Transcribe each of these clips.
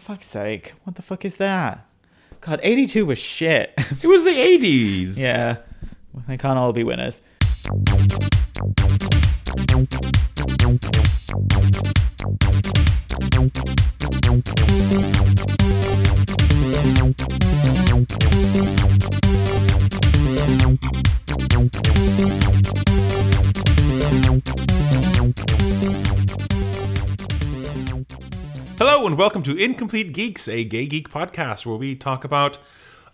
fuck's sake. What the fuck is that? God, 82 was shit. It was the 80s. Yeah. They can't all be winners. Hello and welcome to Incomplete Geeks, a gay geek podcast where we talk about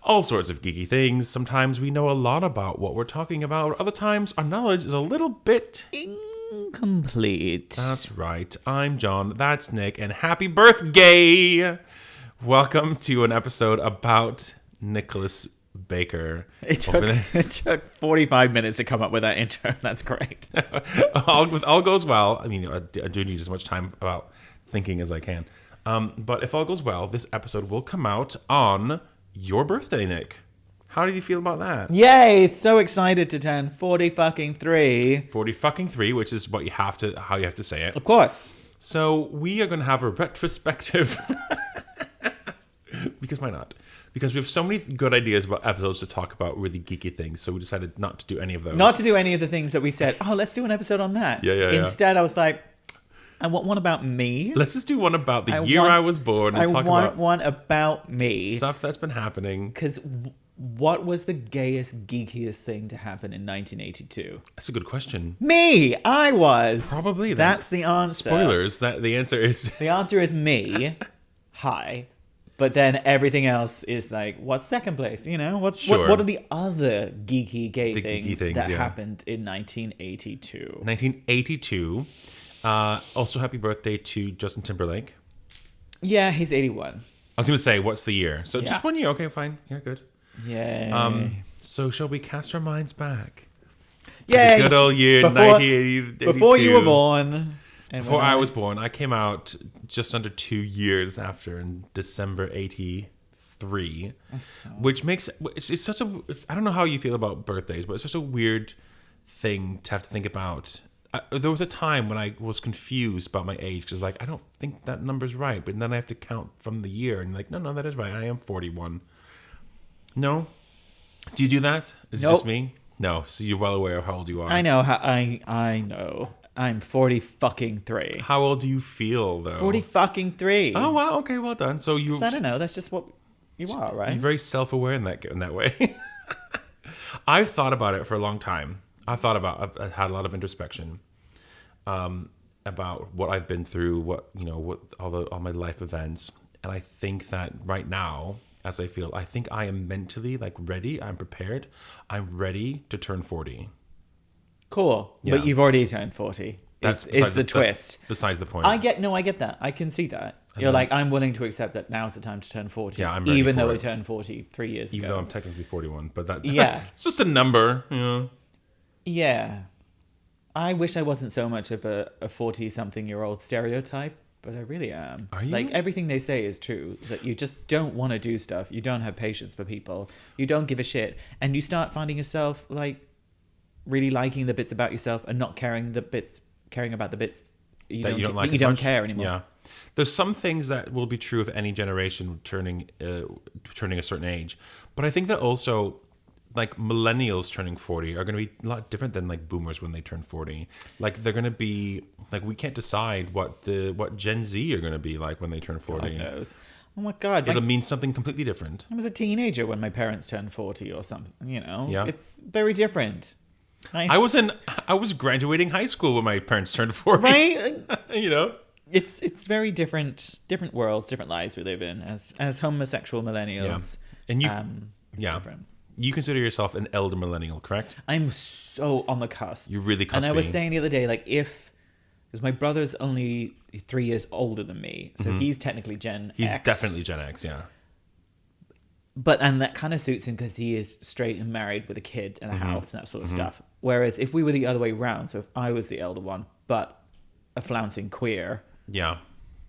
all sorts of geeky things. Sometimes we know a lot about what we're talking about. Other times our knowledge is a little bit incomplete. That's right. I'm John. That's Nick. And happy birthday! Welcome to an episode about Nicholas Baker. It took 45 minutes to come up with that intro. That's great. all goes well. I mean, I do need as much time about thinking as I can. But if all goes well, this episode will come out on your birthday, Nick. How do you feel about that? Yay! So excited to turn 40 fucking 3. 40 fucking 3, which is what how you have to say it. Of course. So we are going to have a retrospective. Because why not? Because we have so many good ideas about episodes to talk about really geeky things. So we decided not to do any of those. Not to do any of the things that we said, oh, let's do an episode on that. Yeah. Instead, I was like, I want one about me. Let's just do one about the year I was born and talk about... I want one about me. Stuff that's been happening. Because what was the gayest, geekiest thing to happen in 1982? That's a good question. Me! I was. Probably. That's the answer. Spoilers. The answer is... The answer is me. Hi. But then everything else is like, what's second place? You know, what are the other geeky gay things that happened in 1982? 1982. Also, happy birthday to Justin Timberlake. Yeah, he's 81. I was going to say, what's the year? So just 1 year. Okay, fine. Yeah, good. Yay. So shall we cast our minds back? Yay. The good old year, 1982. Before you were born. Before I was born, I came out just under 2 years after, in December 83, which makes it's such a, I don't know how you feel about birthdays, but it's such a weird thing to have to think about. There was a time when I was confused about my age because, like, I don't think that number's right, but then I have to count from the year, and like, no, that is right. I am 41. No, do you do that? Is it just me? No, so you're well aware of how old you are. I know. I know. I'm 40 fucking 3. How old do you feel, though? 40 fucking 3. Oh, wow. Okay, well done. So you... I don't know. That's just what you are, right? You're very self-aware in that way. I've thought about it for a long time. I've had a lot of introspection about what I've been through, what all my life events. And I think that right now, as I feel, I think I am mentally, like, ready. I'm prepared. I'm ready to turn 40. Cool. Yeah. But you've already turned 40. That's the twist. That's besides the point. I get that. I can see that. You're like, I'm willing to accept that now's the time to turn 40. Yeah, I'm ready even for though it. we turned 40 3 years ago. Even though I'm technically 41. But that it's just a number. Yeah. I wish I wasn't so much of a 40-something-year-old stereotype, but I really am. Are you? Like, everything they say is true. That you just don't want to do stuff. You don't have patience for people. You don't give a shit. And you start finding yourself, like, really liking the bits about yourself and not caring about the bits you don't care anymore. Yeah, there's some things that will be true of any generation turning a certain age, but I think that also, like, millennials turning 40 are going to be a lot different than, like, boomers when they turn 40. Like, they're going to be like, we can't decide what Gen Z are going to be like when they turn 40. God knows. Oh my God. It'll mean something completely different. I was a teenager when my parents turned 40 or something, Yeah. It's very different. I was graduating high school when my parents turned 40. Right? It's very different worlds, different lives we live in as homosexual millennials. Yeah. And different. You consider yourself an elder millennial, correct? I'm so on the cusp. You're really cuspy. And I was saying the other day, like, because my brother's only 3 years older than me, so he's technically Gen X. He's definitely Gen X, yeah. And that kind of suits him because he is straight and married with a kid and a house and that sort of stuff. Whereas if we were the other way around, so if I was the elder one, but a flouncing queer,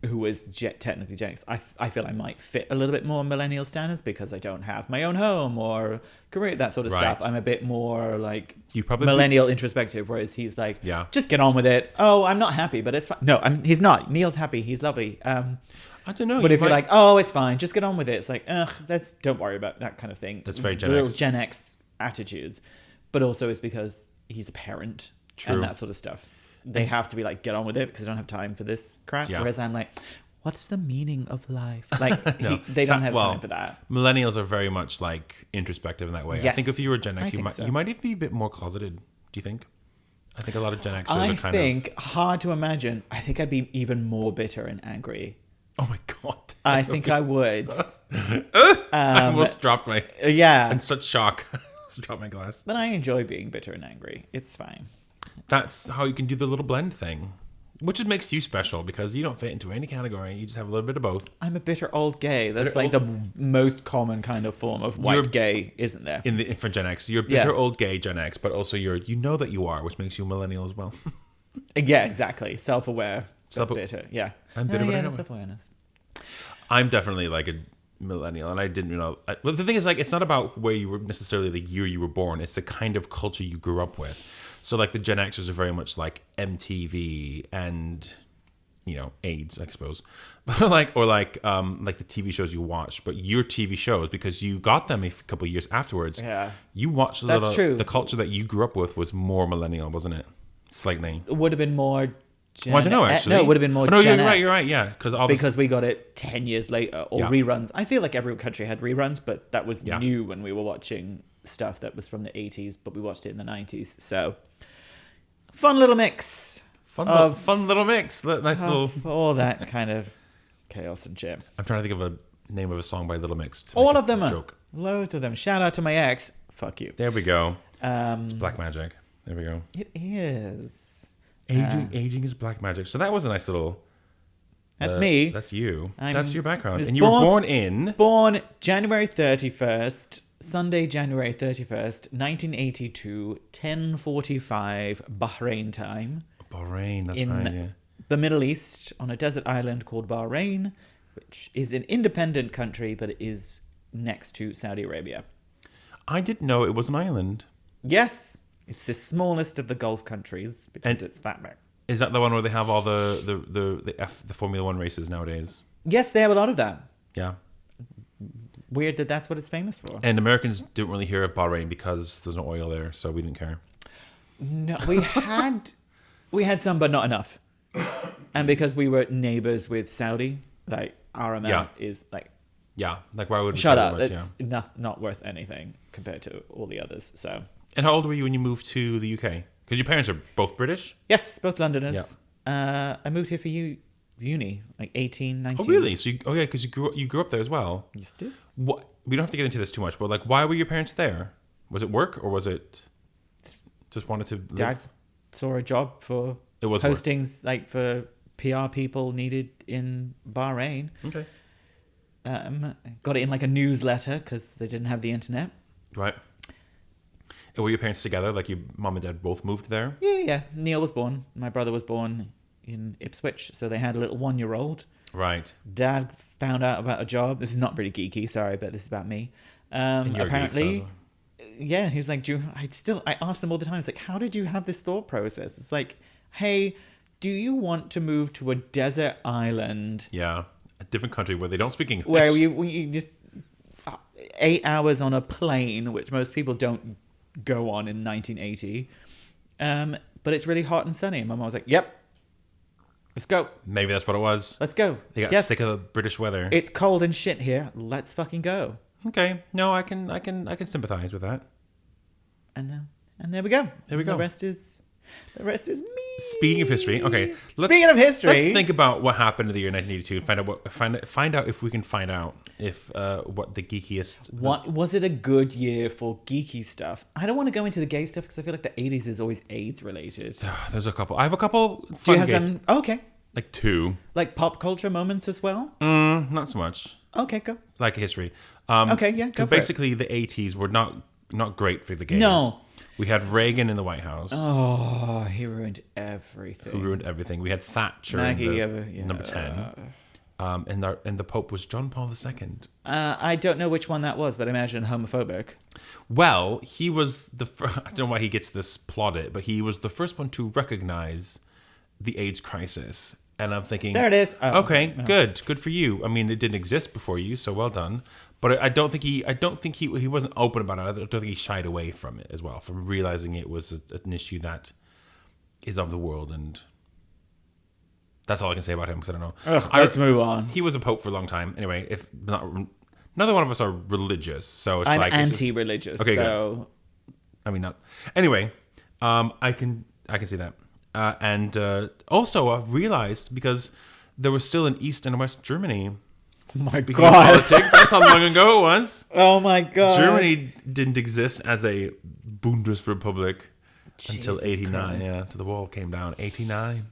who was technically Gen X, I feel I might fit a little bit more millennial standards because I don't have my own home or career, that sort of stuff. I'm a bit more like millennial introspective, whereas he's like, just get on with it. Oh, I'm not happy, but it's fine. No, he's not. Neil's happy. He's lovely. I don't know. But if you're like, oh, it's fine, just get on with it. It's like, ugh, don't worry about that kind of thing. That's very Gen Real X. Gen X attitudes. But also it's because he's a parent True. and that sort of stuff. They have to be like, get on with it because they don't have time for this crap. Yeah. Whereas I'm like, what's the meaning of life? Like, No, they don't have time for that. Millennials are very much like introspective in that way. I think if you were Gen X, you might even be a bit more closeted. Do you think? I think a lot of Gen Xers are kind of... hard to imagine. I think I'd be even more bitter and angry. Oh my God. I think I would. I almost dropped my... Yeah. In such shock. Just dropped my glass. But I enjoy being bitter and angry. It's fine. That's how you can do the little blend thing. Which makes you special because you don't fit into any category. You just have a little bit of both. I'm a bitter old gay. That's like the most common kind of form of white gay, isn't there? For Gen X. You're a bitter old gay Gen X, but also you know that you are, which makes you a millennial as well. Yeah, exactly. Self-aware. Bitter. Yeah. I'm bitter, but I know it. Self-awareness. I'm definitely like a millennial, and I didn't know. Well, the thing is, like, it's not about where you were necessarily the year you were born. It's the kind of culture you grew up with. So, like, the Gen Xers are very much like MTV and, AIDS, I suppose, or like the TV shows you watched. But your TV shows, because you got them a couple of years afterwards. Yeah, you watched. That's true. The culture that you grew up with was more millennial, wasn't it? Slightly. It would have been more. Well, I don't know, actually. No, it would have been more. No, Gen you're right. Yeah, because we got it 10 years later, or reruns. I feel like every country had reruns, but that was new when we were watching stuff that was from the 80s, but we watched it in the 90s. So, fun little mix. Fun little mix. Nice little. All that kind of chaos and shit. I'm trying to think of a name of a song by Little Mix. All of them are. Loads of them. Shout out to my ex. Fuck you. There we go. It's black magic. There we go. It is. Aging is black magic. So that was a nice little... That's me. That's you. That's your background. And you were born January 31st, Sunday, January 31st, 1982, 10:45 Bahrain time. Bahrain, that's right, yeah. The Middle East, on a desert island called Bahrain, which is an independent country, but it is next to Saudi Arabia. I didn't know it was an island. Yes. It's the smallest of the Gulf countries because it's that big. Is that the one where they have all the Formula One races nowadays? Yes, they have a lot of that. Yeah. Weird that that's what it's famous for. And Americans don't really hear of Bahrain because there's no oil there, so we didn't care. No, we had some, but not enough. And because we were neighbors with Saudi, like our amount is like... Yeah, like why would we shut up? It's not worth anything compared to all the others, so... And how old were you when you moved to the UK? Because your parents are both British? Yes, both Londoners. Yeah. I moved here for uni, like 18, 19. Oh, really? So because you grew up there as well? Used to. What? We don't have to get into this too much, but like, why were your parents there? Was it work or was it just wanted to live? Dad saw a job for postings, like for PR people needed in Bahrain. Okay. Got it in like a newsletter because they didn't have the internet. Right. And were your parents together? Like your mom and dad both moved there? Yeah. Neil was born. My brother was born in Ipswich, so they had a little 1-year-old. Right. Dad found out about a job. This is not really geeky, sorry, but this is about me. Apparently, he's like, I ask them all the time, it's like, how did you have this thought process? It's like, hey, do you want to move to a desert island? Yeah, a different country where they don't speak English. Where you just 8 hours on a plane, which most people don't go on in 1980. But it's really hot and sunny. And my mom was like, yep, let's go. Maybe that's what it was. Let's go. They got sick of the British weather. It's cold and shit here. Let's fucking go. Okay. No, I can sympathize with that. And there we go. There we go. The rest is me. Speaking of history, okay. Let's think about what happened in the year 1982. Find out if we can find out if what the geekiest. What was it a good year for geeky stuff? I don't want to go into the gay stuff because I feel like the 80s is always AIDS related. There's a couple. I have a couple. Do you have some? Oh, okay. Like 2. Like pop culture moments as well. Not so much. Okay, go. Like history. Okay, yeah, go for basically, the 80s were not great for the gays. No. We had Reagan in the White House. Oh, he ruined everything. We had Thatcher number 10. And the Pope was John Paul II. I don't know which one that was, but I imagine homophobic. Well, he was the first, I don't know why he gets this plaudit, but he was the first one to recognize the AIDS crisis And I'm thinking, There it is. Oh, okay, no. good for you. I mean, it didn't exist before you, so well done. But I don't think he wasn't open about it. I don't think he shied away from it as well, from realizing it was an issue that is of the world, and that's all I can say about him because I don't know. Ugh, let's move on. He was a pope for a long time. Anyway, if not, neither one of us are religious, so it's I'm like anti-religious. Okay, so good. I mean, not anyway. I can see that. And also, I realized because there was still an East and West Germany. Oh my Speaking God. of politics, that's how long ago it was. Oh my God. Germany didn't exist as a Bundesrepublik until Jesus 89. Christ. Yeah, so the wall came down 89.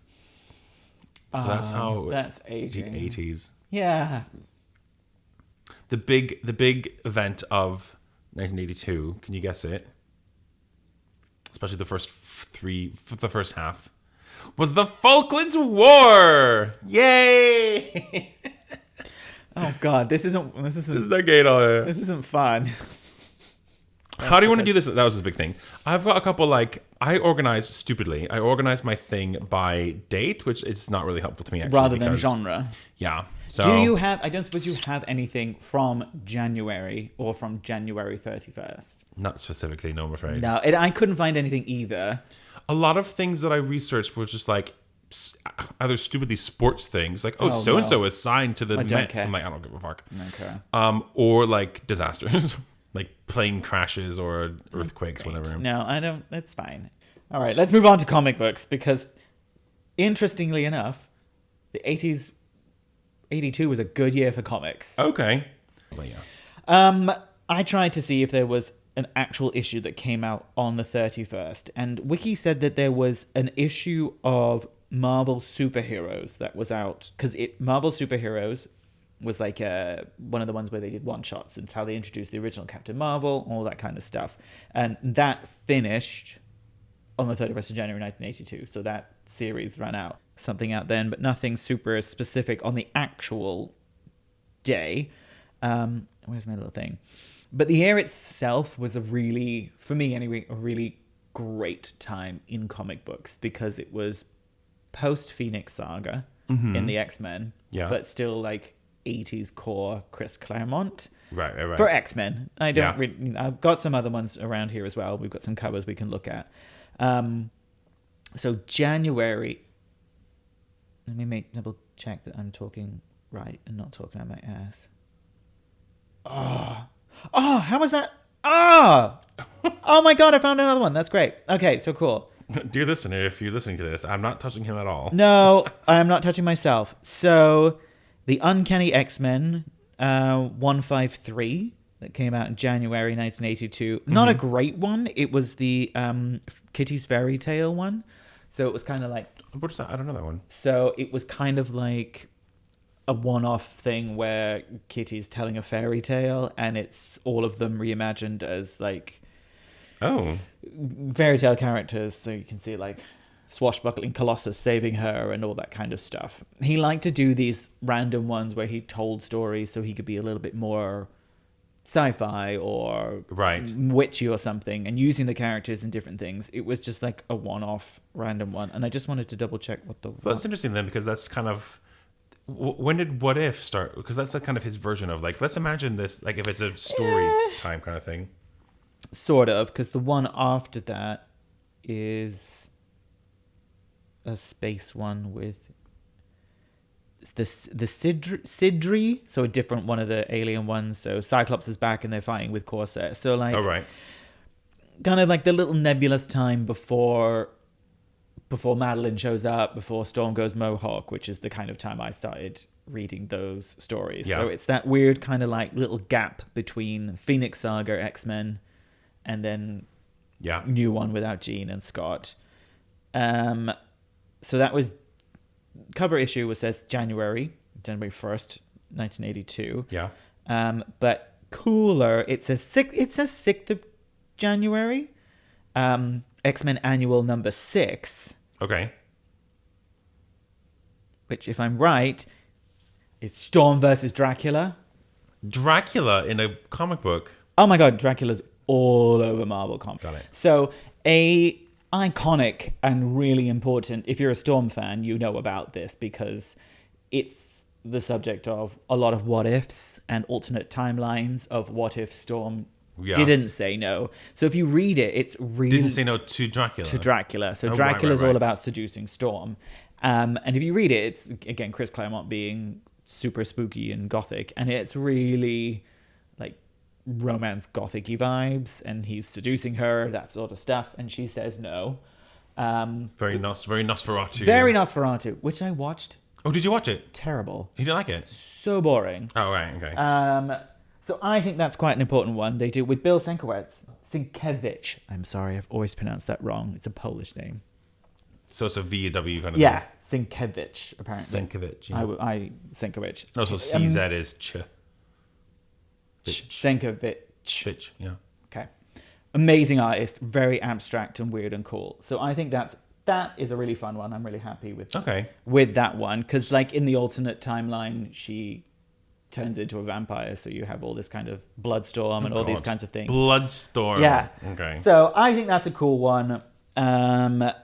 So that's how that's the aging. 80s. Yeah. The big event of 1982. Can you guess it? Especially the first half, was the Falklands War. Yay! Oh God, this isn't This isn't fun. How do you want to do this? That was the big thing. I've got a couple I organized my thing by date, which it's not really helpful to me actually. Rather than genre. Yeah. So Do you have? I don't suppose you have anything from January or from January 31st. Not specifically, no, I'm afraid. No, I couldn't find anything either. A lot of things that I researched were just like either stupidly sports things, like so and so is signed to the Mets. care. I'm like, I don't give a fuck. Okay. Or like disasters, like plane crashes or earthquakes, Great. whatever. No, I don't. That's fine. All right, let's move on to comic books because, interestingly enough, the 80s. 82 was a good year for comics. Okay. Well, yeah. I tried to see if there was an actual issue that came out on the 31st, and Wiki said that there was an issue of Marvel Superheroes that was out because Marvel Superheroes was like one of the ones where they did one shots. It's how they introduced the original Captain Marvel, all that kind of stuff, and that finished on the 31st of January 1982. So that series ran out. Something out then, but nothing super specific on the actual day. Where's my little thing? But the year itself was for me anyway, a really great time in comic books because it was post Phoenix Saga in the X-Men, but still like 80s core Chris Claremont. Right. For X-Men. I've got some other ones around here as well. We've got some covers we can look at. So January. Let me double check that I'm talking right and not talking out my ass. Oh, how was that? Oh my God, I found another one. That's great. Okay, so cool. Dear listener, if you're listening to this, I'm not touching him at all. No, I am not touching myself. So, the Uncanny X-Men 153 that came out in January 1982. Not a great one. It was the Kitty's Fairy Tale one. So it was kind of like... What is that? I don't know that one. So it was kind of like a one-off thing where Kitty's telling a fairy tale and it's all of them reimagined as like... Oh. Fairy tale characters. So you can see like swashbuckling Colossus saving her and all that kind of stuff. He liked to do these random ones where he told stories so he could be a little bit more... sci-fi or witchy or something, and using the characters in different things. It was just like a one-off random one, and I just wanted to double check what the... Well, that's interesting then, because that's kind of... When did What If start? Because that's like kind of his version of like, let's imagine this, like if it's a story time kind of thing. Sort of, because the one after that is a space one with the Sidri, so a different one of the alien ones. So Cyclops is back and they're fighting with Corsair. So like, kind of like the little nebulous time before Madeline shows up, before Storm goes Mohawk, which is the kind of time I started reading those stories. Yeah. So it's that weird kind of like little gap between Phoenix Saga X-Men and then new one without Jean and Scott. So that was... cover issue says January 1st, 1982. Yeah. But cooler, it says 6th of January. X-Men Annual number 6. Okay. Which, if I'm right, is Storm versus Dracula. Dracula in a comic book. Oh my God, Dracula's all over Marvel Comics. Got it. So a iconic and really important. If you're a Storm fan, you know about this because it's the subject of a lot of what ifs and alternate timelines of what if Storm didn't say no. So if you read it, it's really... Didn't say no to Dracula. To Dracula. So Dracula's all about seducing Storm. And if you read it, it's, again, Chris Claremont being super spooky and gothic. And it's really like romance gothic-y vibes. And he's seducing her, that sort of stuff. And she says no. Very Nosferatu. Very Nosferatu, which I watched. Oh, did you watch it? Terrible. You didn't like it? So boring. Oh, right, okay. So I think that's quite an important one. They do with Bill Sienkiewicz. I'm sorry, I've always pronounced that wrong. It's a Polish name. So it's a V-W kind of Yeah, Sienkiewicz, apparently. Sienkiewicz, yeah. Sienkiewicz. No, so CZ is ch. Sienkiewicz. Bitch, yeah. Okay. Amazing artist, very abstract and weird and cool. So I think that is a really fun one. I'm really happy with that one. Because like in the alternate timeline, she turns into a vampire. So you have all this kind of bloodstorm and all these kinds of things. Bloodstorm. Yeah. Okay. So I think that's a cool one. That's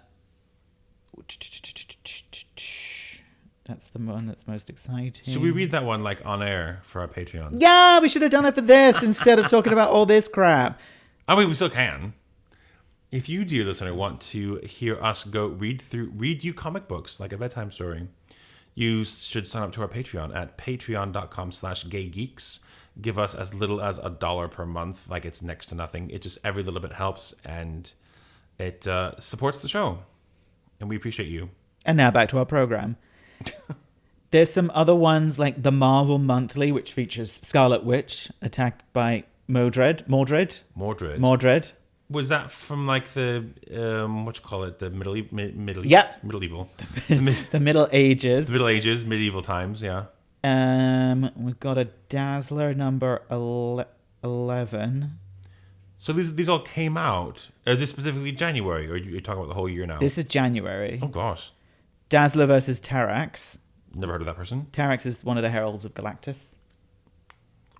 the one that's most exciting. Should we read that one like on air for our Patreon? Yeah, we should have done it for this instead of talking about all this crap. I mean, we still can. If you, dear listener, want to hear us go read you comic books like a bedtime story, you should sign up to our Patreon at patreon.com/gaygeeks. Give us as little as $1 per month. Like, it's next to nothing. It just, every little bit helps, and it supports the show. And we appreciate you. And now back to our program. There's some other ones like the Marvel Monthly, which features Scarlet Witch attacked by Mordred. Was that from like the what you call it, the Middle East? Yep. Medieval. The Middle Ages. The Middle Ages, medieval times, yeah. We've got a Dazzler number 11. So these all came out. Is this specifically January, or are you talking about the whole year now? This is January. Oh gosh. Dazzler versus Tarax. Never heard of that person. Tarax is one of the heralds of Galactus.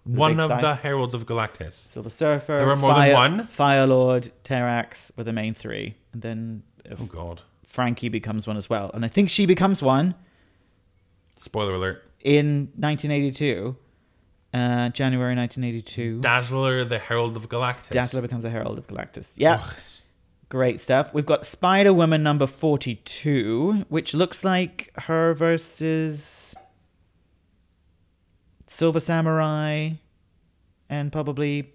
One of the heralds of Galactus. Silver Surfer. There were more than one? Firelord, Tarax were the main three. And then oh god, Frankie becomes one as well. And I think she becomes one. Spoiler alert. In 1982. January 1982. Dazzler, the Herald of Galactus. Dazzler becomes a Herald of Galactus. Yeah. Great stuff. We've got Spider-Woman number 42, which looks like her versus Silver Samurai and probably...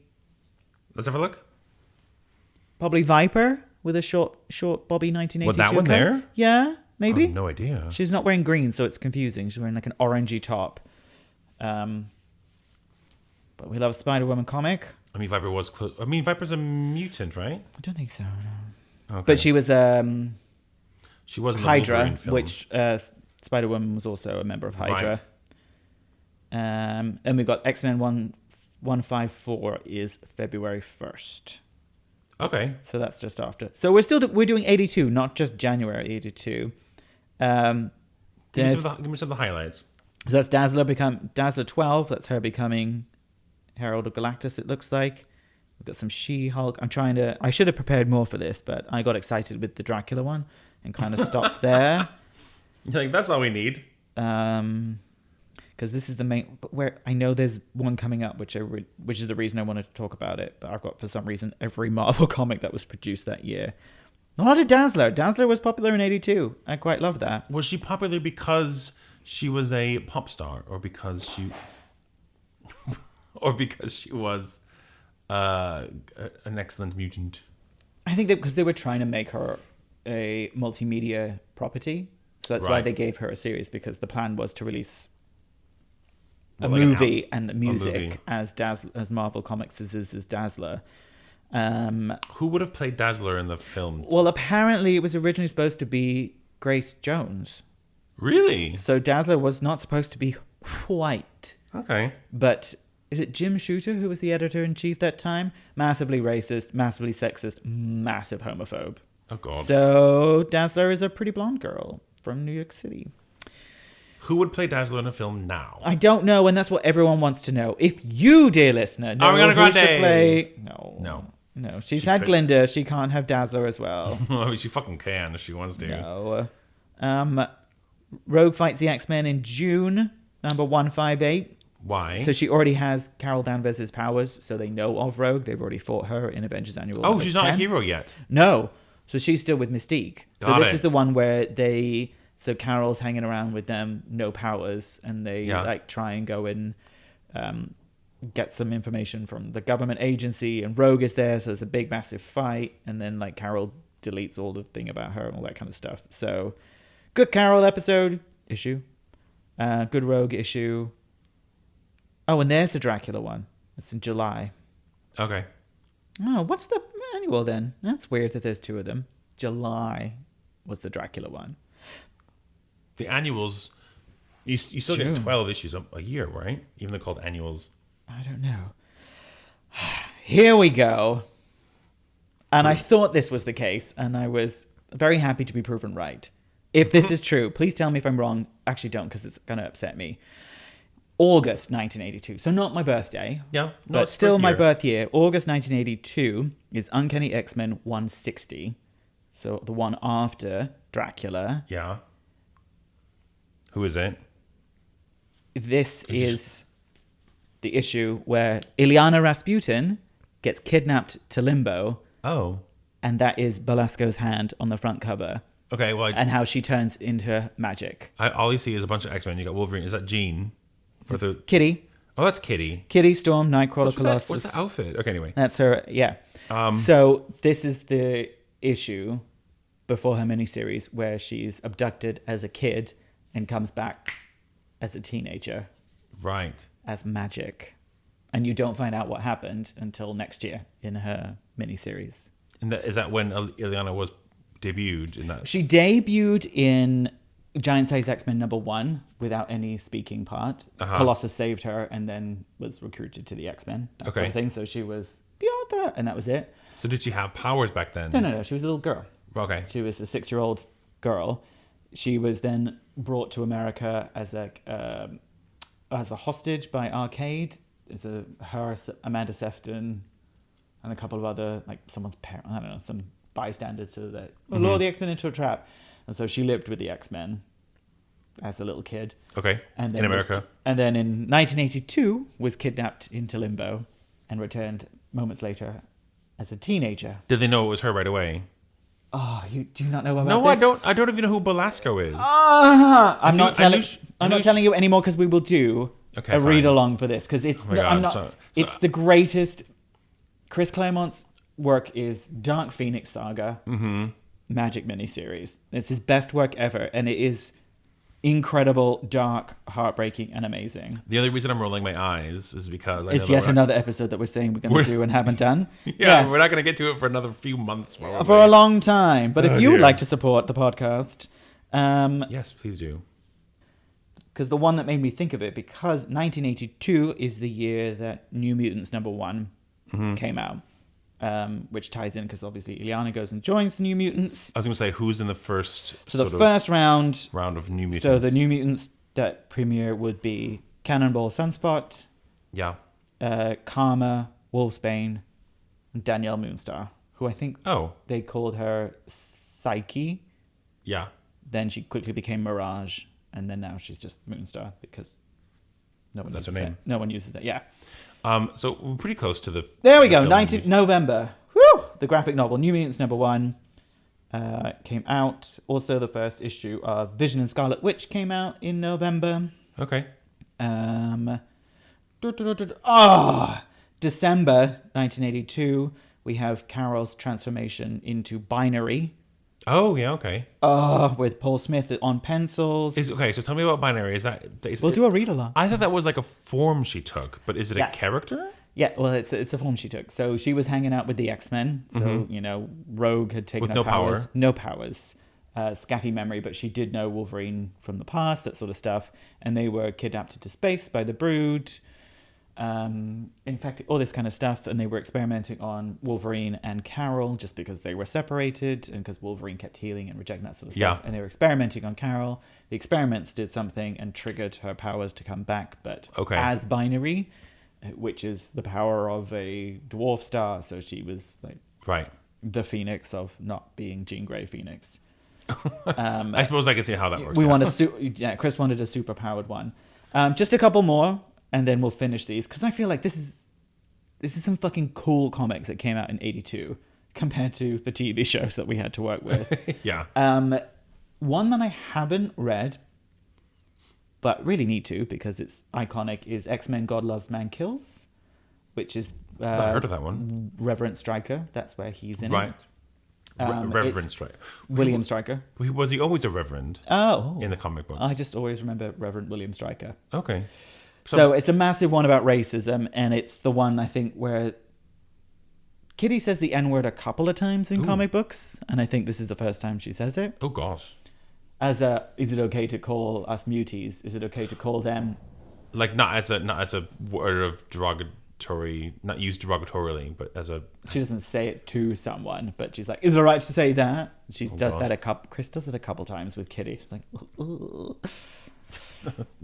Let's have a look. Probably Viper with a short Bobby 1982. Was that one there? Yeah, maybe. I have no idea. She's not wearing green, so it's confusing. She's wearing like an orangey top. But we love a Spider-Woman comic. I mean, Viper was close. I mean, Viper's a mutant, right? I don't think so, no. Okay. But she was in Hydra, the film. which Spider-Woman was also a member of Hydra. Right. And we've got X-Men 154 is February 1st. Okay. So that's just after. So we're doing 82, not just January 82. Give me some of the highlights. So that's Dazzler 12. That's her becoming Herald of Galactus, it looks like. We've got some She-Hulk. I should have prepared more for this, but I got excited with the Dracula one and kind of stopped there. You're like, that's all we need. Because this is the main, but where I know there's one coming up, which is the reason I wanted to talk about it. But I've got, for some reason, every Marvel comic that was produced that year. A lot of Dazzler. Dazzler was popular in 82. I quite love that. Was she popular because she was a pop star, or because she was an excellent mutant? I think that because they were trying to make her a multimedia property. So that's why they gave her a series, because the plan was to release a movie and music as Marvel Comics is Dazzler. Who would have played Dazzler in the film? Well, apparently it was originally supposed to be Grace Jones. Really? So Dazzler was not supposed to be white. Okay. But is it Jim Shooter who was the editor-in-chief that time? Massively racist, massively sexist, massive homophobe. Oh, God. So Dazzler is a pretty blonde girl from New York City. Who would play Dazzler in a film now? I don't know, and that's what everyone wants to know. If you, dear listener, know Ariana who Grande should play... No. No, she's had Glinda. She can't have Dazzler as well. I mean, she fucking can if she wants to. No. Rogue fights the X-Men in June, number 158. Why? So she already has Carol Danvers' powers, so they know of Rogue. They've already fought her in Avengers Annual. Oh, she's not a hero yet. No. So she's still with Mystique. So this Got is it. the one where so Carol's hanging around with them, no powers, and they like try and go and get some information from the government agency, and Rogue is there, so it's a big massive fight, and then like Carol deletes all the thing about her and all that kind of stuff. So good Carol issue. Good Rogue issue. Oh, and there's the Dracula one. It's in July. Okay. Oh, what's the annual then? That's weird that there's two of them. July was the Dracula one. The annuals, you still June. get 12 issues a year, right? Even though called annuals. I don't know. Here we go. And I thought this was the case, and I was very happy to be proven right. If this is true, please tell me if I'm wrong. Actually, don't, because it's going to upset me. August 1982. So not my birthday. Yeah. No, but it's still birth my year. birth year. August 1982 is Uncanny X-Men 160. So the one after Dracula. Yeah. Who is it? This is the issue where Ileana Rasputin gets kidnapped to Limbo. Oh. And that is Belasco's hand on the front cover. Okay, well... and how she turns into magic. all you see is a bunch of X-Men. You got Wolverine. Is that Jean? Kitty. Oh, that's Kitty. Kitty, Storm, Nightcrawler, Colossus. What's the outfit? Okay, anyway. That's her, yeah. So this is the issue before her miniseries where she's abducted as a kid and comes back as a teenager. Right. As magic. And you don't find out what happened until next year in her miniseries. And is that when Ileana was debuted in that? She debuted in Giant Size X-Men #1 without any speaking part. Colossus saved her and then was recruited to the X-Men. That sort of thing. So she was Piotr, and that was it. So did she have powers back then? No. She was a little girl. Okay. She was a 6-year-old girl. She was then brought to America as a hostage by Arcade. There's her, Amanda Sefton, and a couple of other, like someone's parent, I don't know, some bystanders to that lure the X-Men into a trap. And so she lived with the X-Men as a little kid. Okay. And then in America. And then in 1982 was kidnapped into Limbo and returned moments later as a teenager. Did they know it was her right away? Oh, you do not know about No, this? I don't even know who Belasco is. I'm not telling you anymore because we will do a read along for this because it's it's the greatest. Chris Claremont's work is Dark Phoenix Saga, Magic miniseries. It's his best work ever, and it is incredible, dark, heartbreaking, and amazing. The only reason I'm rolling my eyes is because it's yet another episode that we're saying we're going to do and haven't done. Yes. We're not going to get to it for another few months. Probably. For a long time. But if you would like to support the podcast... yes, please do. Because the one that made me think of it, because 1982 is the year that New Mutants #1 came out. Which ties in because obviously Ileana goes and joins the New Mutants. I was going to say, who's in the first... So the first round of New Mutants. So the New Mutants that premiere would be Cannonball Sunspot, Karma, Wolfsbane, and Danielle Moonstar, who I think they called her Psyche. Yeah. Then she quickly became Mirage, and then now she's just Moonstar because no one uses that. No one uses that, yeah. So we're pretty close to the... There we go, 19th November. Woo! The graphic novel, New Mutants #1, came out. Also, the first issue of Vision and Scarlet Witch came out in November. Okay. December 1982, we have Carol's transformation into Binary. Oh, yeah, okay. With Paul Smith on pencils. Okay, so tell me about Binary. We'll do a read-along. I thought that was like a form she took, but is it a character? Yeah, well, it's a form she took. So she was hanging out with the X-Men. So, Rogue had taken her powers. No powers. Scatty memory, but she did know Wolverine from the past, that sort of stuff. And they were kidnapped into space by the Brood. Infected, all this kind of stuff, and they were experimenting on Wolverine and Carol just because they were separated and because Wolverine kept healing and rejecting that sort of stuff. And they were experimenting on Carol. The experiments did something and triggered her powers to come back, but as Binary. which is the power of a dwarf star. So she was like Right. the Phoenix of not being Jean Grey Phoenix. I suppose I can see how that works. We want Chris wanted a super powered one. Just a couple more, and then we'll finish these because I feel like this is some fucking cool comics that came out in '82 compared to the TV shows that we had to work with. Yeah. One that I haven't read, but really need to because it's iconic, is X-Men: God Loves, Man Kills, which is I heard of that one. Reverend Stryker. That's where he's in Right. it. Reverend Stryker. William Stryker. Was he always a reverend in the comic books? I just always remember Reverend William Stryker. Okay. So it's a massive one about racism, and it's the one, I think, where Kitty says the N-word a couple of times in comic books, and I think this is the first time she says it. Oh, gosh. Is it okay to call us muties? Is it okay to call them... Like, not as a word of derogatory, not used derogatorily, but as a... She doesn't say it to someone, but she's like, is it all right to say that? She does that Chris does it a couple times with Kitty. She's like, ugh.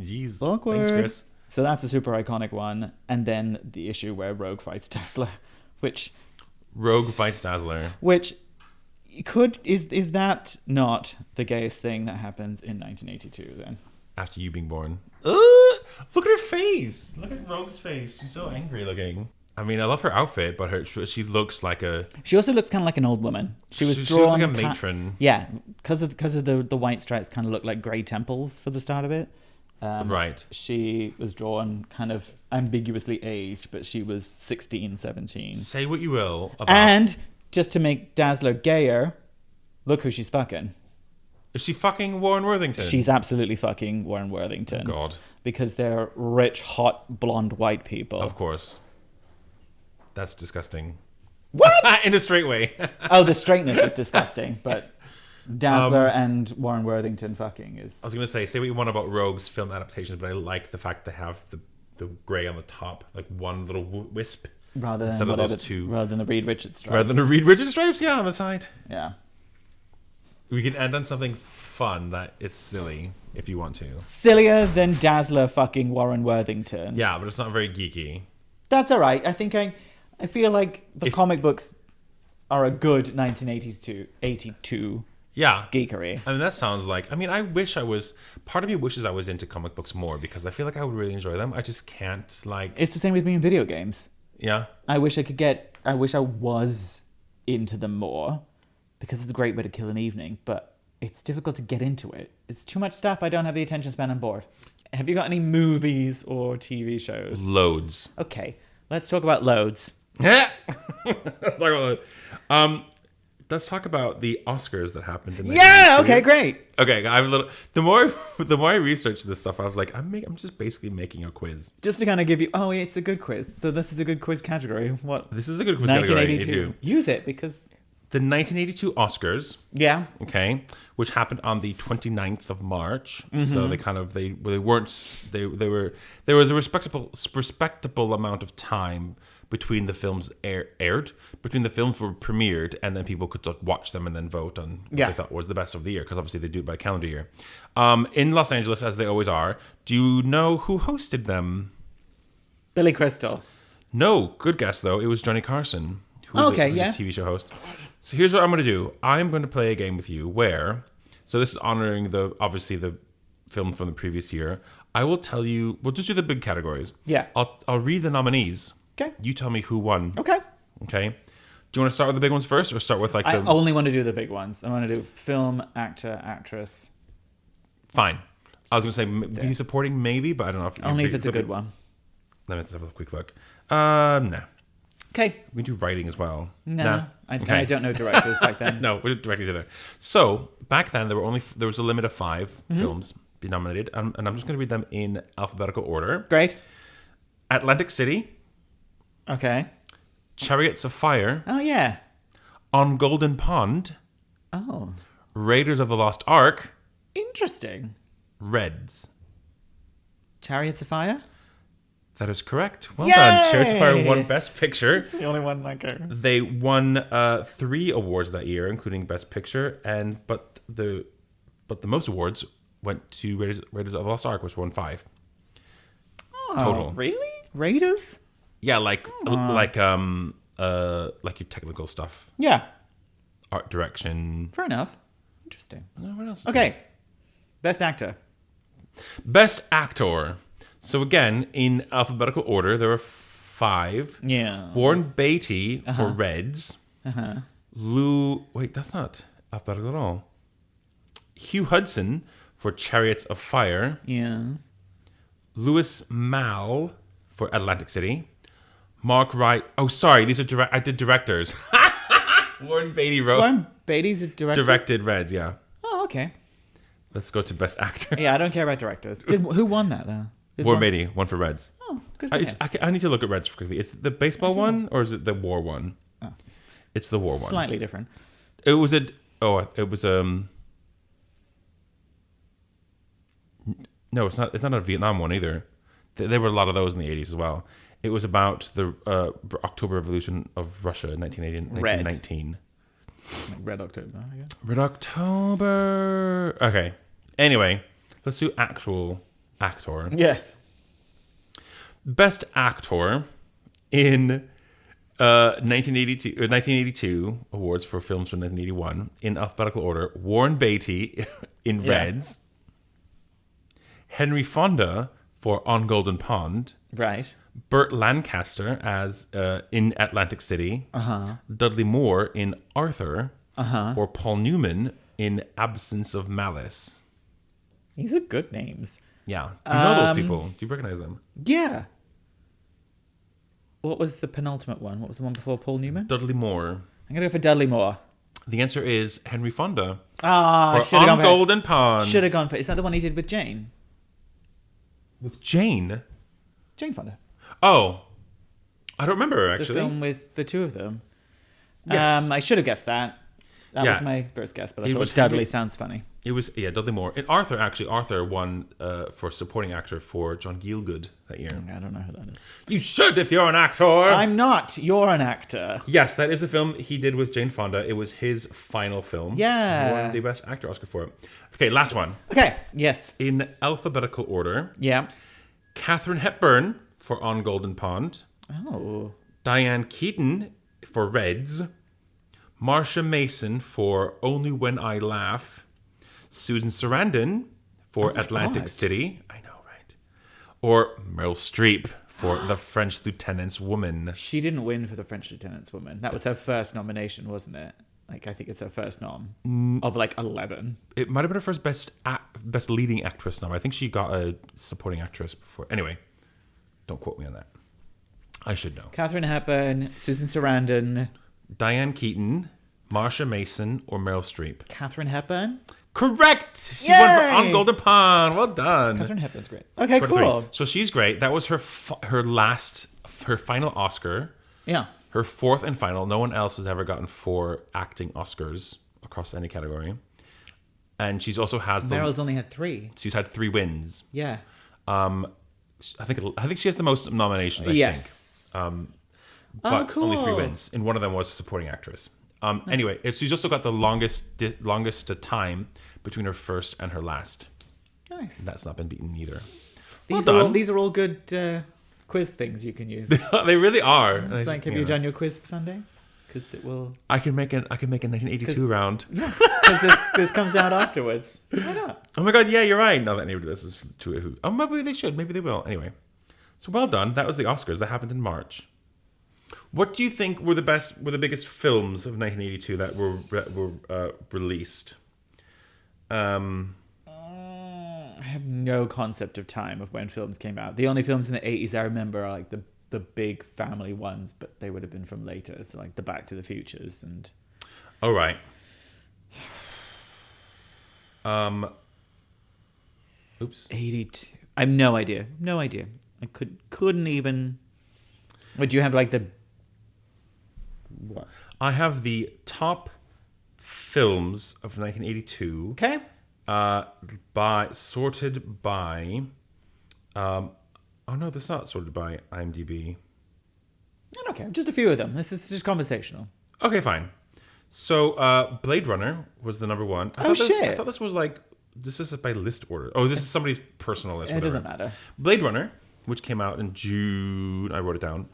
Jeez. Awkward. Thanks, Chris. So that's a super iconic one. And then the issue where Rogue fights Dazzler, which is that not the gayest thing that happens in 1982 then? After you being born. Look at her face. Look at Rogue's face. She's so angry looking. I mean, I love her outfit, but she looks like a... She also looks kind of like an old woman. She looks like a matron. Yeah, because of the white stripes kind of look like grey temples for the start of it. Right. She was drawn kind of ambiguously aged, but she was 16, 17. Say what you will about... And just to make Dazzler gayer, look who she's fucking. Is she fucking Warren Worthington? She's absolutely fucking Warren Worthington. Oh, God. Because they're rich, hot, blonde white people. Of course. That's disgusting. What? In a straight way. Oh, the straightness is disgusting, but Dazzler and Warren Worthington fucking is... I was going to say what you want about Rogue's film adaptations, but I like the fact they have the grey on the top, like one little wisp. Rather than the Reed Richards stripes. Rather than the Reed Richards stripes, yeah, on the side. Yeah. We can end on something fun that is silly, if you want to. Sillier than Dazzler fucking Warren Worthington. Yeah, but it's not very geeky. That's all right. I think I feel like the comic books are a good 1982 geekery. I mean, that sounds like... I mean, part of me wishes I was into comic books more because I feel like I would really enjoy them. I just can't, like... It's the same with me in video games. Yeah. I wish I was into them more because it's a great way to kill an evening, but it's difficult to get into it. It's too much stuff. I don't have the attention span on board. Have you got any movies or TV shows? Loads. Okay, let's talk about loads. Let's talk about the Oscars that happened in the okay, great. Okay, I have a little. The more I researched this stuff, I was like, I'm just basically making a quiz. Just to kind of give you, it's a good quiz. So this is a good quiz category. What? This is a good quiz category. 1982. Use it because the 1982 Oscars. Yeah. Okay, which happened on the 29th of March. Mm-hmm. So there was a respectable amount of time between the films between the films were premiered, and then people could watch them and then vote on what they thought was the best of the year, because obviously they do it by calendar year. In Los Angeles, as they always are. Do you know who hosted them? Billy Crystal. No, good guess though. It was Johnny Carson, who's a TV show host. So here's what I'm going to do. I'm going to play a game with you where, so this is honoring the film from the previous year. I will tell you. We'll just do the big categories. Yeah. I'll read the nominees. Okay. You tell me who won. Okay. Okay. Do you want to start with the big ones first, or start with I only want to do the big ones. I want to do film, actor, actress. Fine. I was going to say be supporting maybe, but I don't know if only if it's a good one. Let me have a quick look. No. Okay. We do writing as well. No. I don't know directors back then. No, we didn't directors either. So back then there was a limit of 5 films be nominated, and I'm just going to read them in alphabetical order. Great. Atlantic City. Okay. Chariots of Fire. Oh, yeah. On Golden Pond. Oh. Raiders of the Lost Ark. Interesting. Reds. Chariots of Fire? That is correct. Well Yay! done. Chariots of Fire won Best Picture. It's the only one I care. They won 3 awards that year, including Best Picture, but the most awards went to Raiders of the Lost Ark, which won 5. Oh, total. Really? Raiders? Yeah, like your technical stuff, Yeah. art direction. Fair enough. Interesting. What else? Okay. Best actor. Best actor. So again, in alphabetical order, there are 5. Yeah. Warren Beatty for Reds. Uh-huh. Wait, that's not alphabetical at all. Hugh Hudson for Chariots of Fire. Yeah. Louis Malle for Atlantic City. Mark Wright. Oh, sorry, these are I did directors. Warren Beatty wrote. Warren Beatty's a director. Directed Reds, yeah. Oh, okay. Let's go to Best Actor. Yeah, I don't care about directors. Who won that though? Warren Beatty, one for Reds. Oh, good for him. I need to look at Reds quickly. Is it the baseball one or is it the war one? Oh. It's the war one. Slightly different. It was no, it's not a Vietnam one either. There were a lot of those in the 80s as well. It was about the October Revolution of Russia in 1919. Red October, I guess. Red October. Okay. Anyway, let's do actual actor. Yes. Best actor in 1982 awards for films from 1981 in alphabetical order. Warren Beatty in Reds. Henry Fonda for On Golden Pond. Right. Burt Lancaster as in Atlantic City. Dudley Moore in Arthur. Or Paul Newman in Absence of Malice. These are good names. Yeah. Do you know those people? Do you recognize them? Yeah. What was the penultimate one? What was the one before Paul Newman? Dudley Moore. I'm going to go for Dudley Moore. The answer is Henry Fonda. For On Golden Pond. Should have gone for... Is that the one he did with Jane? With Jane? Jane Fonda. Oh. I don't remember, actually. The film with the two of them. Yes. I should have guessed that. That was my first guess, but I thought Dudley sounds funny. It was, Dudley Moore. In Arthur, actually, Arthur won for supporting actor for John Gielgud that year. I don't know who that is. You should if you're an actor. I'm not. You're an actor. Yes, that is the film he did with Jane Fonda. It was his final film. Yeah. He won the Best Actor Oscar for it. Okay, last one. Okay, yes. In alphabetical order. Yeah. Katharine Hepburn for On Golden Pond. Oh. Diane Keaton for Reds. Marsha Mason for Only When I Laugh. Susan Sarandon for Atlantic City. I know, right? Or Meryl Streep for The French Lieutenant's Woman. She didn't win for The French Lieutenant's Woman. That was her first nomination, wasn't it? Like, I think it's her first nom of like 11. It might have been her first best leading actress nom. I think she got a supporting actress before. Anyway, don't quote me on that. I should know. Katharine Hepburn, Susan Sarandon, Diane Keaton, Marsha Mason, or Meryl Streep. Katharine Hepburn. Correct. She won for On Golden Pond. Well done. Katharine Hepburn's great. Okay, cool. So she's great. That was her final Oscar. Yeah. Her fourth and final. No one else has ever gotten 4 acting Oscars across any category. And she's also has Meryl's only had 3. She's had 3 wins. Yeah. I think she has the most nominations. Yes. But cool. only 3 wins, and one of them was supporting actress. Nice. Anyway, she's also got the longest time between her first and her last. Nice. That's not been beaten either. These are all good quiz things you can use. They really are. It's like, have you done your quiz for Sunday? Because it will. I can make a 1982 round. Yeah, because this comes out afterwards. Why not? Oh my god! Yeah, you're right. Now that anybody listens to it, oh, maybe they should. Maybe they will. Anyway, so well done. That was the Oscars. That happened in March. What do you think were the biggest films of 1982 that were released? I have no concept of time of when films came out. The only films in the 80s I remember are like the big family ones, but they would have been from later. So like the Back to the Futures and. Oh right. Oops. 82. I have no idea. No idea. I couldn't even. Would you have like the? What? I have the top films of 1982. Okay. Sorted by. Oh no, that's not sorted by IMDb. Okay, just a few of them. This is just conversational. Okay, fine. So, Blade Runner was the number one. I thought this was like this is by list order. Oh, this is somebody's personal list. It doesn't matter. Blade Runner, which came out in June. I wrote it down.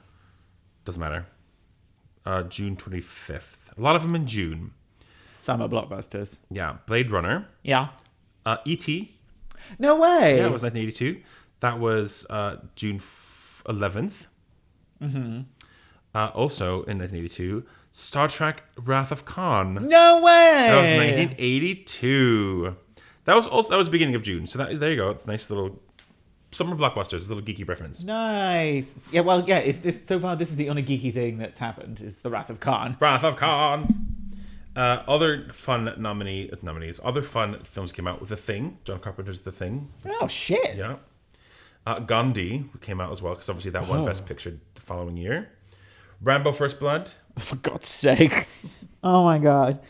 Doesn't matter. June 25th. A lot of them in June. Summer blockbusters. Yeah. Blade Runner. Yeah. E.T. No way. Yeah, it was 1982. That was June 11th. Mm-hmm. Also in 1982, Star Trek Wrath of Khan. No way. That was 1982. That was beginning of June. So there you go. Nice little summer blockbusters, a little geeky reference. Nice. Yeah, well, yeah, so far this is the only geeky thing that's happened, is the Wrath of Khan. Wrath of Khan. Other fun nominees. Other fun films came out with The Thing. John Carpenter's The Thing. Oh, shit. Yeah. Gandhi came out as well, because obviously that won Best Picture the following year. Rambo First Blood. For God's sake. Oh, my God.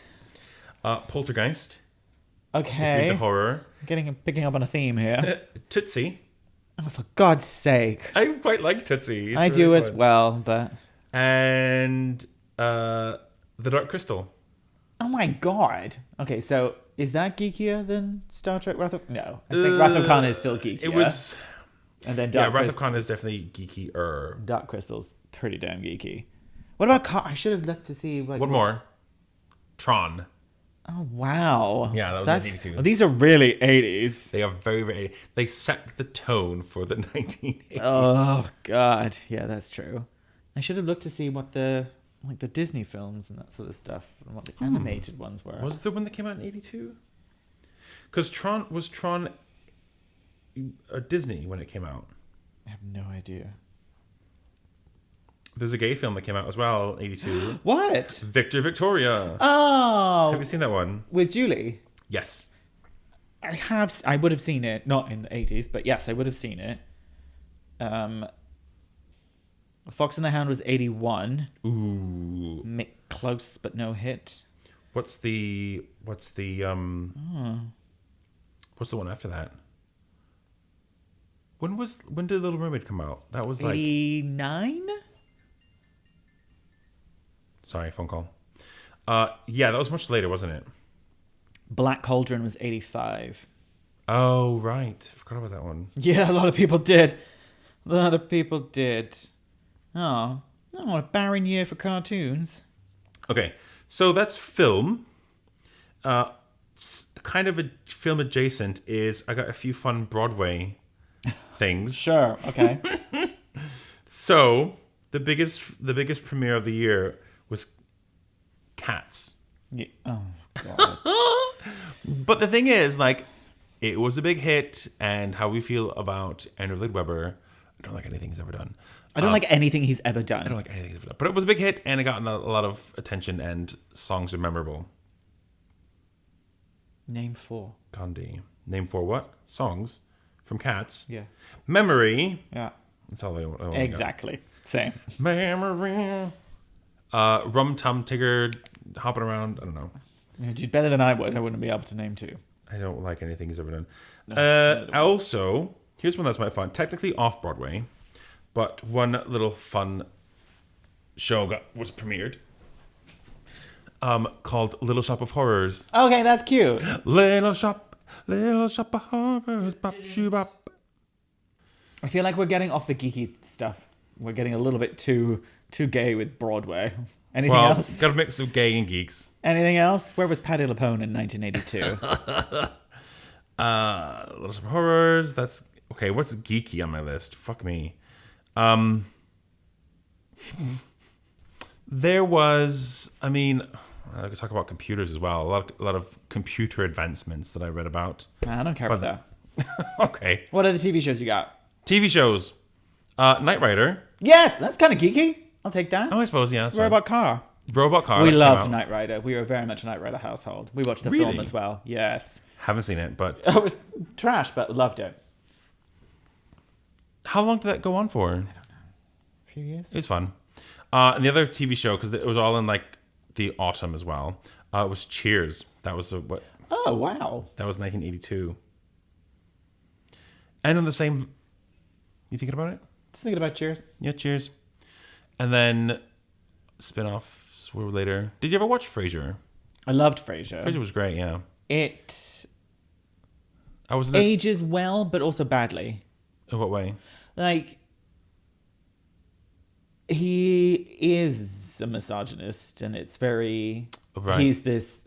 Poltergeist. Okay. The horror. Picking up on a theme here. Tootsie. Oh, for God's sake. I quite like Tootsie. It's I really do as fun. well, but... And The Dark Crystal. Oh, my God. Okay, so is that geekier than Star Trek Wrath of... No. I think Wrath of Khan is still geekier. It was... And then Wrath of Khan is definitely geekier. Dark Crystal's pretty damn geeky. What about I should have looked to see... One more. Tron. Oh, wow. Yeah, that was 1982. Well, these are really 80s. They are very, very... They set the tone for the 1980s. Oh, God. Yeah, that's true. I should have looked to see what the Disney films and that sort of stuff, and what the animated ones were. Was there one that came out in 82? Because Tron Disney when it came out. I have no idea. There's a gay film that came out as well, 82. What? Victor Victoria. Oh. Have you seen that one? With Julie? Yes. I would have seen it, not in the 80s, but yes, I would have seen it. Fox and the Hound was 81. Ooh. Close, but no hit. What's the one after that? When did Little Mermaid come out? That was like 89? Sorry, phone call. Yeah, that was much later, wasn't it? Black Cauldron was 85. Oh, right. Forgot about that one. Yeah, a lot of people did. Oh, a barren year for cartoons. Okay, so that's film. Kind of a film adjacent is I got a few fun Broadway things. Sure, okay. So the biggest premiere of the year was Cats. Yeah. Oh, God. But the thing is, like, it was a big hit, and how we feel about Andrew Lloyd Webber, I don't like anything he's ever done. I don't like anything he's ever done. I don't like anything he's ever done. But it was a big hit, and it got a lot of attention, and songs are memorable. Name 4. Gandhi. Name 4 what? Songs from Cats. Yeah. Memory. Yeah. That's all I want. Exactly. Same. Memory. Rum Tum Tigger hopping around. I don't know. She's better than I would. I wouldn't be able to name 2. I don't like anything he's ever done. No, Also, here's one that's my fun. Technically off Broadway, but one little fun show was premiered. Called Little Shop of Horrors. Okay, that's cute. Little shop of horrors. Bop, shoo, bop. I feel like we're getting off the geeky stuff. We're getting a little bit too gay with Broadway. Anything else? Got a mix of gay and geeks. Anything else? Where was Patti LuPone in 1982? Little Shop of Horrors. That's okay. What's geeky on my list? Fuck me. There was. I mean, I could talk about computers as well. A lot of computer advancements that I read about. I don't care about that. Okay. What other TV shows you got? TV shows. Knight Rider. Yes, that's kind of geeky. I'll take that. Oh, I suppose, yeah. That's Robot Car. Robot Car. We that loved came out. Knight Rider. We were very much a Knight Rider household. We watched the Really? film as well. Yes. Haven't seen it, but It was trash, but loved it. how long did that go on for? A few years. It was fun. And the other TV show, because it was all in like the autumn as well, was Cheers. That was what? Oh, wow. That was 1982. And on the same, you thinking about it? Just thinking about Cheers. Yeah, Cheers. And then spin-offs were later. Did you ever watch Frasier? I loved Frasier. Frasier was great, yeah. It I was in ages well, but also badly. In what way? Like, he is a misogynist, and it's very... Right. He's this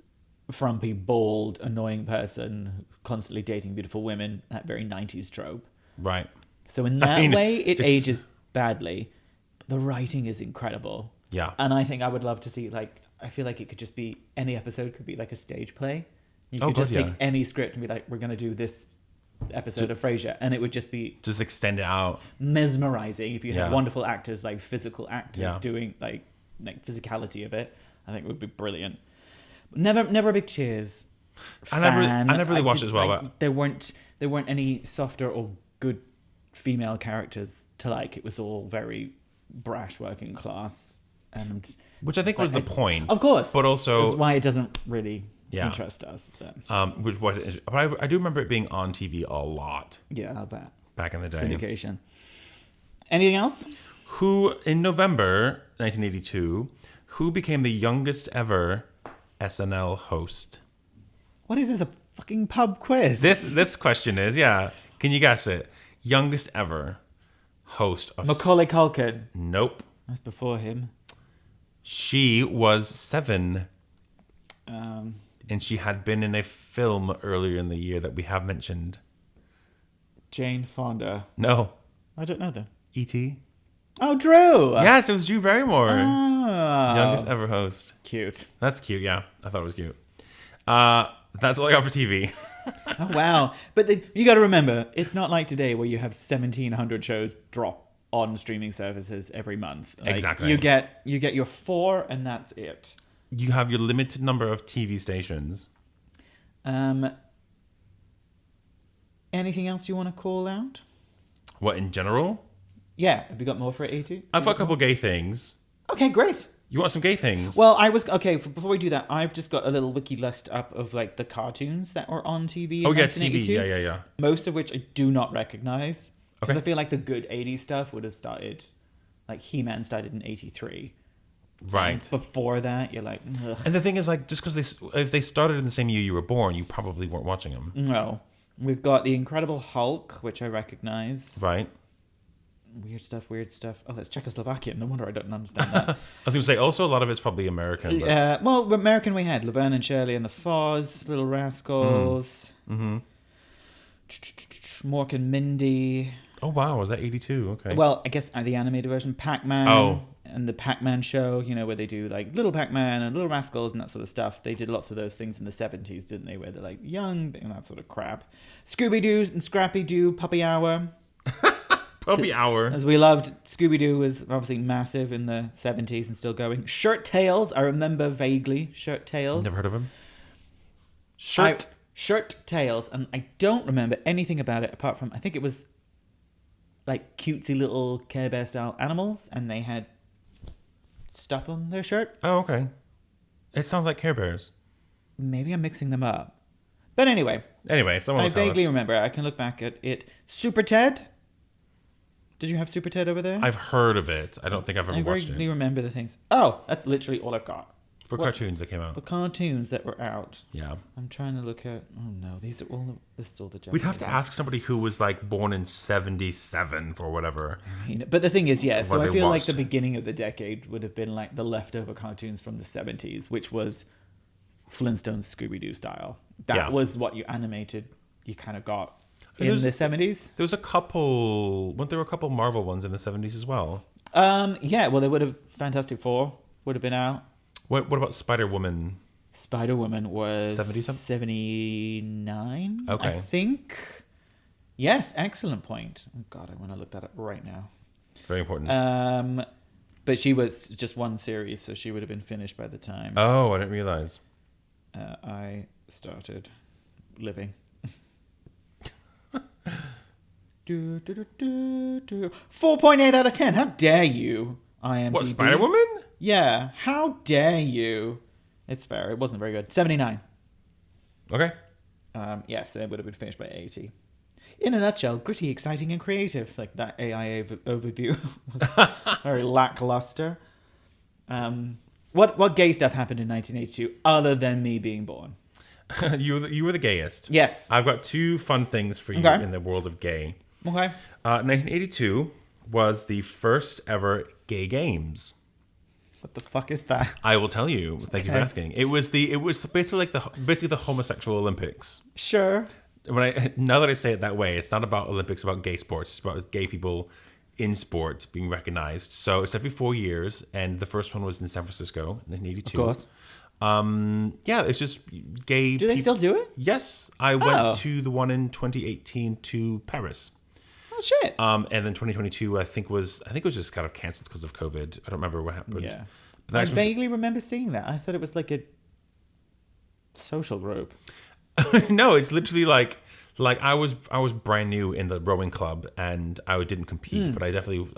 frumpy, bald, annoying person constantly dating beautiful women, that very 90s trope. Right. So in that way, it it's- ages badly. But the writing is incredible. Yeah. And I think I would love to see, like, I feel like it could just be, any episode could be like a stage play. You could just take any script and be like, we're going to do this episode of Frasier. And it would just be Just extend it out. mesmerizing if you had Yeah. wonderful actors, like physical actors Yeah. doing like physicality of it. I think it would be brilliant. Never a big Cheers I fan. never really watched it as well, but- there weren't any softer or good female characters to like. It was all very brash, working class, and Which I think was the point. of course, But also... that's why it doesn't really Yeah. interest us. But But I do remember it being on TV a lot yeah, I'll bet. back in the day. Syndication. Anything else? Who, in November 1982, who became the youngest ever SNL host? What is this, a fucking pub quiz? This question is, yeah, can you guess it? Youngest ever host of... Macaulay Culkin. Nope. That's before him. She was 7, Um, and she had been in a film earlier in the year that we have mentioned. Jane Fonda. No. I don't know though. E.T.? Oh, Drew. Yes, it was Drew Barrymore. Oh, Youngest ever host. cute. That's cute, yeah. I thought it was cute. That's all I got for TV. Oh, wow. But you got to remember, it's not like today where you have 1,700 shows drop on streaming services every month. Like, Exactly. You get your 4, and that's it. You have your limited number of TV stations. Anything else you want to call out? What, in general? Yeah. Have you got more for 80? I've got a couple gay things. Okay, great. You want some gay things? Well, before we do that, I've just got a little wiki list up of like the cartoons that were on TV in oh, yeah, 1982. TV. Yeah. Most of which I do not recognize. Because Okay. I feel like the good 80s stuff would have started, like He-Man started in 83. Right. And before that, you're like, ugh. And the thing is, like, just because if they started in the same year you were born, you probably weren't watching them. No. We've got The Incredible Hulk, which I recognize. Right. Weird stuff. Oh, that's Czechoslovakian. No wonder I don't understand that. I was going to say, also, a lot of it's probably American. But... Well, American we had Laverne and Shirley and the Foz, Little Rascals, Mm-hmm. Mork and Mindy. Oh, wow. Was that 82? Okay. Well, I guess the animated version, Pac-Man. Oh. And the Pac-Man show, where they do like Little Pac-Man and Little Rascals and that sort of stuff. They did lots of those things in the 70s, didn't they? Where they're like young and that sort of crap. Scooby-Doo and Scrappy-Doo, Puppy Hour. Puppy Hour. As we loved, Scooby-Doo was obviously massive in the 70s and still going. Shirt Tales, I remember vaguely. Shirt Tales. Never heard of him. Shirt Tales, and I don't remember anything about it apart from, I think it was like cutesy little Care Bear style animals, and they had stuff on their shirt. Oh, okay. It sounds like Care Bears. Maybe I'm mixing them up. But anyway, Someone I will tell vaguely us. remember. I can look back at it. Super Ted? Did you have Super Ted over there? I've heard of it. I don't think I've ever I watched vaguely it. remember the things. Oh, that's literally all I've got. For cartoons that came out. The cartoons that were out. Yeah. I'm trying to look at... Oh, no. This is all the Japanese We'd have to ones. ask somebody who was like born in 77 for whatever. But the thing is, yeah, so What I they feel like watched. the beginning of the decade would have been like the leftover cartoons from the 70s, which was Flintstones Scooby-Doo style. That Yeah. was what you animated, you kind of got in There's- the 70s. There was a couple, weren't there a couple Marvel ones in the 70s as well? Yeah, well, they would have, Fantastic Four would have been out. What about Spider-Woman? Spider-Woman was 70-something? 79, I Okay. think. Yes, excellent point. Oh, God, I want to look that up right now. Very important. But she was just one series, so she would have been finished by the time Oh, I didn't realize. I started living. 4.8 out of 10. How dare you? IMDb. What, Spider-Woman? Yeah. How dare you? It's fair. It wasn't very good. 79. Okay. Yes, it would have been finished by 80. In a nutshell, gritty, exciting, and creative. It's like that AI overview was very lackluster. What gay stuff happened in 1982 other than me being born? you were the gayest. Yes. I've got two fun things for you Okay. in the world of gay. Okay. 1982 was the first ever gay games. What the fuck is that? I will tell you. Thank you for asking. It was basically like the homosexual Olympics. Sure. Now that I say it that way, it's not about Olympics, about gay sports. It's about gay people in sport being recognized. So it's every 4 years, and the first one was in San Francisco in 1982. Of course. Yeah, it's just gay. Do they still do it? Yes, I went to the one in 2018 to Paris. Oh shit. And then 2022, I think it was just kind of cancelled because of COVID. I don't remember what happened. Yeah. But I vaguely remember seeing that. I thought it was like a social group. No, it's literally like I was brand new in the rowing club and I didn't compete, but I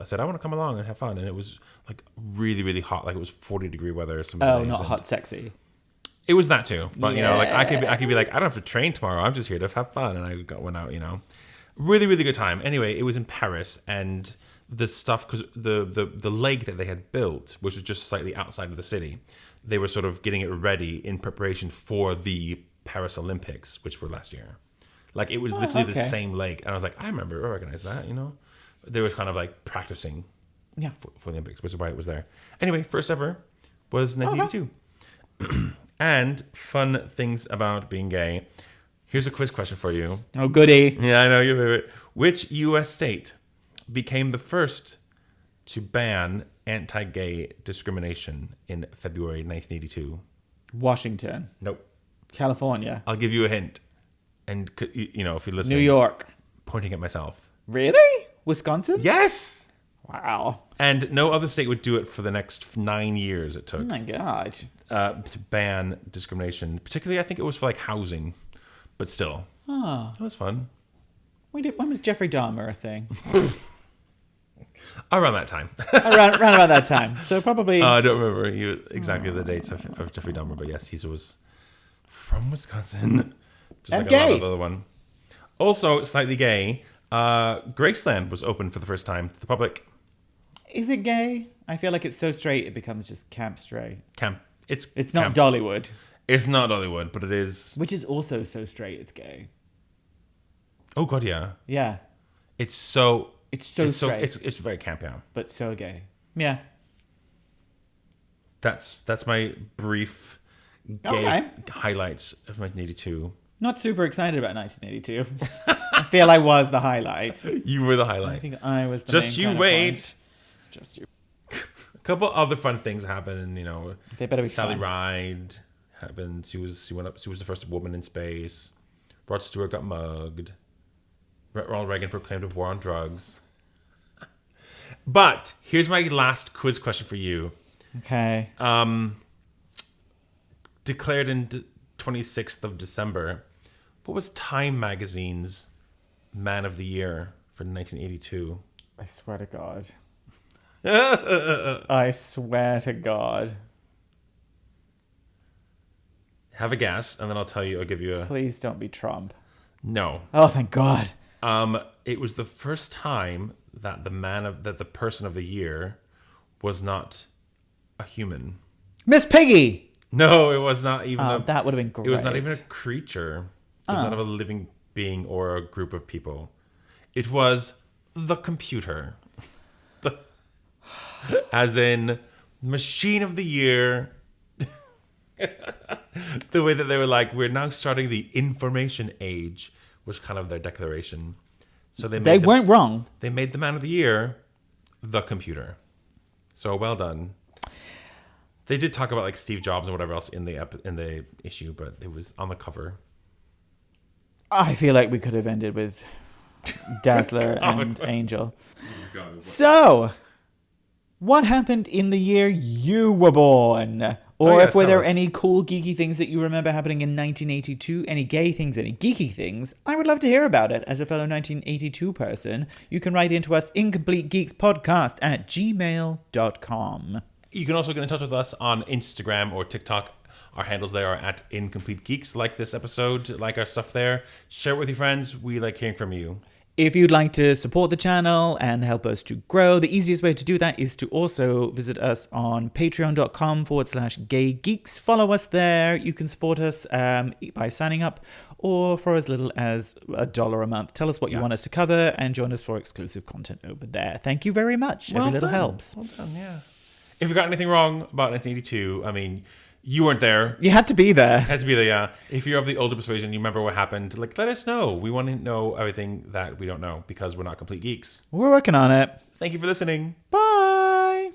said I want to come along and have fun, and it was like really, really hot, like it was 40-degree weather. Not hot, sexy. It was that too, but you know, like I could be like, I don't have to train tomorrow. I'm just here to have fun, and I went out, you know, really, really good time. Anyway, it was in Paris, and the stuff, because the lake that they had built, which was just slightly outside of the city, they were sort of getting it ready in preparation for the Paris Olympics, which were last year. Like, it was literally the same lake. And I was like, I recognize that, you know? They were kind of like practicing for the Olympics, which is why it was there. Anyway, first ever was 1982. And fun things about being gay. Here's a quiz question for you. Oh, goody. Yeah, I know, your favorite. Which U.S. state became the first to ban anti-gay discrimination in February 1982? Washington. Nope. California. I'll give you a hint. And, you know, if you're listening. New York. Pointing at myself. Really? Wisconsin? Yes! Wow. And no other state would do it for the next 9 years it took. Oh, my God. To ban discrimination. Particularly, I think it was for, like, housing. But still. Oh. It was fun. When was Jeffrey Dahmer a thing? Around that time. around about that time. So probably... I don't remember exactly the dates of Jeffrey Dahmer. But yes, he was from Wisconsin. Just and like gay. A lot of the other one. Also, slightly gay. Graceland was open for the first time to the public. Is it gay? I feel like it's so straight it becomes just camp straight. It's not camp. Dollywood. It's not Dollywood, but it is. Which is also so straight it's gay. Oh god, yeah. Yeah. It's so straight. It's very camp, yeah. But so gay. Yeah. That's my brief gay highlights of 1982. Not super excited about 1982. I feel I was the highlight. You were the highlight. I think I was the Just main you wait. Point. Just you. A couple other fun things happened, you know. They better be Sally fun. Ride happened. She was the first woman in space. Rod Stewart got mugged. Ronald Reagan proclaimed a war on drugs. But here's my last quiz question for you. Okay. Declared in 26th of December, what was Time Magazine's Man of the Year for 1982? I swear to God. I swear to God. Have a guess, and then I'll give you a... Please don't be Trump. No. Oh, thank God. It was the first time that the person of the year was not a human. Miss Piggy! No, it was not even that would have been great. It was not even a creature. It was not a living being or a group of people. It was the computer. As in, machine of the year. The way that they were like, we're now starting the information age, was kind of their declaration. So they weren't wrong. They made the man of the year the computer. So well done. They did talk about like Steve Jobs and whatever else in the issue, but it was on the cover. I feel like we could have ended with Dazzler and Angel. So, what happened in the year you were born? Or were there any cool geeky things that you remember happening in 1982? Any gay things, any geeky things? I would love to hear about it. As a fellow 1982 person, you can write into us incompletegeekspodcast@gmail.com. You can also get in touch with us on Instagram or TikTok. Our handles there are at incompletegeeks. Like this episode, like our stuff there. Share it with your friends. We like hearing from you. If you'd like to support the channel and help us to grow, the easiest way to do that is to also visit us on patreon.com/gaygeeks. Follow us there. You can support us by signing up or for as little as $1 a month. Tell us what you want us to cover and join us for exclusive content over there. Thank you very much. Every little helps. Well done, yeah. If we got anything wrong about 1982, I mean, you weren't there. You had to be there. Had to be there, yeah. If you're of the older persuasion, you remember what happened, like, let us know. We want to know everything that we don't know because we're not complete geeks. We're working on it. Thank you for listening. Bye.